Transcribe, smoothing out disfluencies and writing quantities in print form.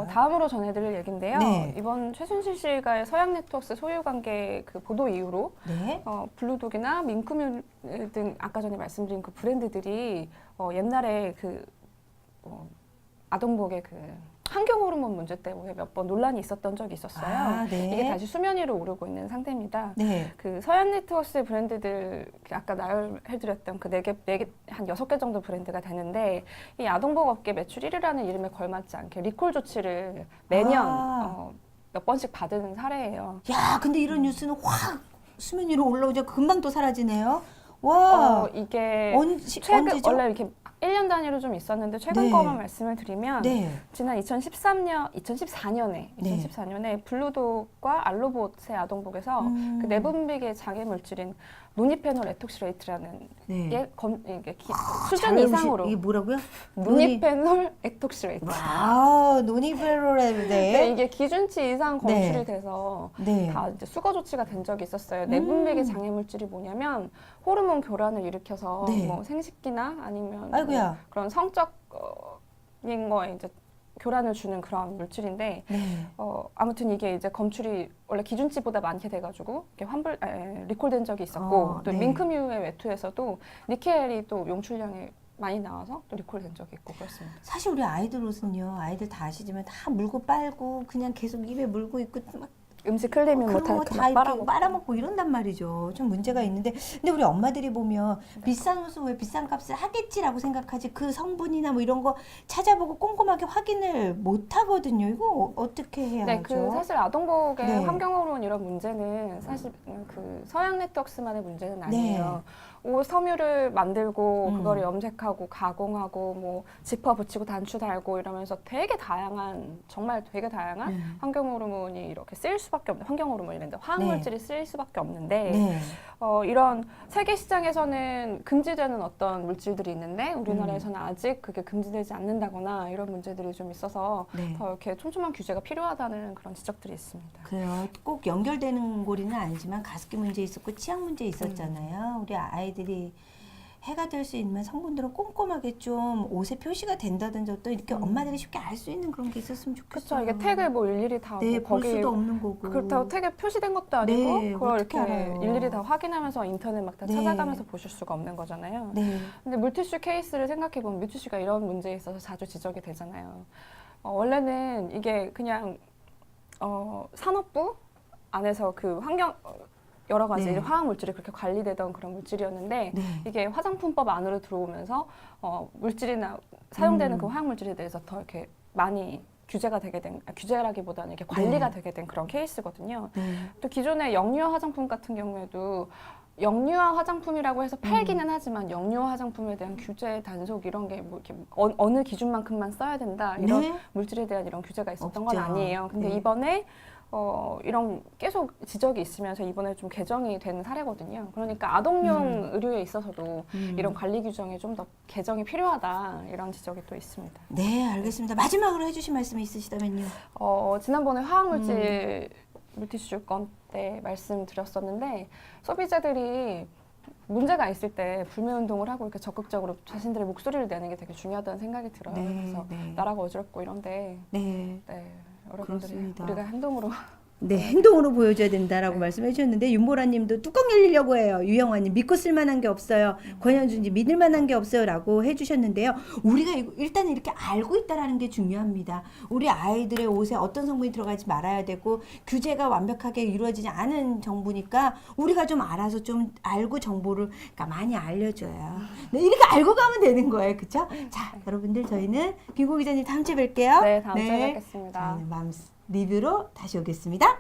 다음으로 전해드릴 얘기인데요. 네. 이번 최순실 씨가의 서양 네트워크스 소유 관계 그 보도 이후로 네. 블루독이나 민크뮤 등 아까 전에 말씀드린 그 브랜드들이 옛날에 그 아동복의 그 환경 호르몬 문제 때문에 몇 번 논란이 있었던 적이 있었어요. 아, 네. 이게 다시 수면 위로 오르고 있는 상태입니다. 네. 그 서양 네트워크스의 브랜드들 아까 나열해드렸던 그 한 6개 정도 브랜드가 되는데 이 아동복 업계 매출 1위라는 이름에 걸맞지 않게 리콜 조치를 매년 몇 번씩 받은 사례예요. 야, 근데 이런 뉴스는 확 수면 위로 올라오죠. 금방 또 사라지네요. 와. 이게 언제죠? 원래 이렇게 1년 단위로 좀 있었는데 최근 네. 거만 말씀을 드리면 네. 지난 2014년에 블루독과 알로봇의 아동복에서 그 내분비계 장애 물질인 노니페놀 에톡시레이트라는 네. 게 수준 이상으로 이게 뭐라고요? 노니페놀 에톡시레이트. 와, 노니페놀 네, 이게 기준치 이상 검출이 네. 돼서 네. 다 이제 수거 조치가 된 적이 있었어요. 내분비계 장애 물질이 뭐냐면 호르몬 교란을 일으켜서 네. 뭐 생식기나 아니면 아이고야. 뭐 그런 성적인 거에 이제 교란을 주는 그런 물질인데 네. 아무튼 이게 이제 검출이 원래 기준치보다 많게 돼가지고 이렇게 리콜된 적이 있었고 또 네. 민크뮤의 외투에서도 니켈이 또 용출량이 많이 나와서 또 리콜된 적이 있고 그렇습니다. 사실 우리 아이들 옷은요, 아이들 다 아시지만 다 물고 빨고 그냥 계속 입에 물고 있고 막 음식 흘리면 그런 뭐 거 다 이렇게 빨아먹고 이런단 말이죠. 좀 문제가 있는데, 근데 우리 엄마들이 보면 비싼 옷은 왜 비싼 값을 하겠지라고 생각하지 그 성분이나 뭐 이런 거 찾아보고 꼼꼼하게 확인을 못 하거든요. 이거 어떻게 해야 네, 하죠? 그 사실 아동복의 네. 환경호르몬 이런 문제는 사실 그 서양 네트워크스만의 문제는 아니에요. 옷 섬유를 만들고 그거를 염색하고 가공하고 뭐 지퍼 붙이고 단추 달고 이러면서 되게 다양한 정말 되게 다양한 환경 호르몬이 이렇게 쓰일 수밖에 없는 환경 호르몬이란데 화학 물질이 쓰일 수밖에 없는데 네. 이런 세계 시장에서는 금지되는 어떤 물질들이 있는데 우리나라에서는 아직 그게 금지되지 않는다거나 이런 문제들이 좀 있어서 네. 더 이렇게 촘촘한 규제가 필요하다는 그런 지적들이 있습니다. 그래요. 꼭 연결되는 고리는 아니지만 가습기 문제 있었고 치약 문제 있었잖아요. 우리 아이들이 해가 될 수 있는 성분들은 꼼꼼하게 좀 옷에 표시가 된다든지 또 이렇게 엄마들이 쉽게 알 수 있는 그런 게 있었으면 좋겠어요. 그렇죠. 이게 택을 뭐 일일이 다 네, 뭐 볼 수도 없는 거고. 그렇다고 택에 표시된 것도 아니고 네, 그걸 어떻게 이렇게 알아요? 일일이 다 확인하면서 인터넷 막 다 네. 찾아가면서 보실 수가 없는 거잖아요. 네. 근데 물티슈 케이스를 생각해 보면 물티슈가 이런 문제에 있어서 자주 지적이 되잖아요. 원래는 이게 그냥 산업부 안에서 그 환경 여러 가지 네. 화학 물질이 그렇게 관리되던 그런 물질이었는데 네. 이게 화장품법 안으로 들어오면서 물질이나 사용되는 그 화학 물질에 대해서 더 이렇게 많이 규제가 되게 된 규제라기보다는 이렇게 관리가 되게 된 그런 케이스거든요. 네. 또 기존의 영유아 화장품 같은 경우에도 영유아 화장품이라고 해서 팔기는 하지만 영유아 화장품에 대한 규제 단속 이런 게 뭐 이렇게 어느 기준만큼만 써야 된다 이런 네. 물질에 대한 이런 규제가 있었던 없죠. 건 아니에요. 근데 네. 이번에 이런 계속 지적이 있으면서 이번에 좀 개정이 된 사례거든요. 그러니까 아동용 의류에 있어서도 이런 관리 규정에 좀 더 개정이 필요하다 이런 지적이 또 있습니다. 네, 알겠습니다. 마지막으로 해주실 말씀이 있으시다면요. 지난번에 화학물질 물티슈 건 때 말씀드렸었는데 소비자들이 문제가 있을 때 불매운동을 하고 이렇게 적극적으로 자신들의 목소리를 내는 게 되게 중요하다는 생각이 들어요. 네, 그래서 네. 나라가 어지럽고 이런데 네. 여러분들이 그렇습니다. 우리가 행동으로 네, 행동으로 보여줘야 된다라고 말씀해 주셨는데 윤보라님도 뚜껑 열리려고 해요. 유영환님 믿고 쓸만한 게 없어요. 권현준님 믿을 만한 게 없어요라고 해주셨는데요. 우리가 일단 이렇게 알고 있다라는 게 중요합니다. 우리 아이들의 옷에 어떤 성분이 들어가지 말아야 되고 규제가 완벽하게 이루어지지 않은 정보니까 우리가 좀 알아서 좀 알고 정보를 그러니까 많이 알려줘요. 네, 이렇게 알고 가면 되는 거예요, 그렇죠? 자, 여러분들 저희는 김고 기자님 다음 주에 뵐게요. 네, 다음 주에 뵙겠습니다. 저희는 맘스 리뷰로 다시 오겠습니다.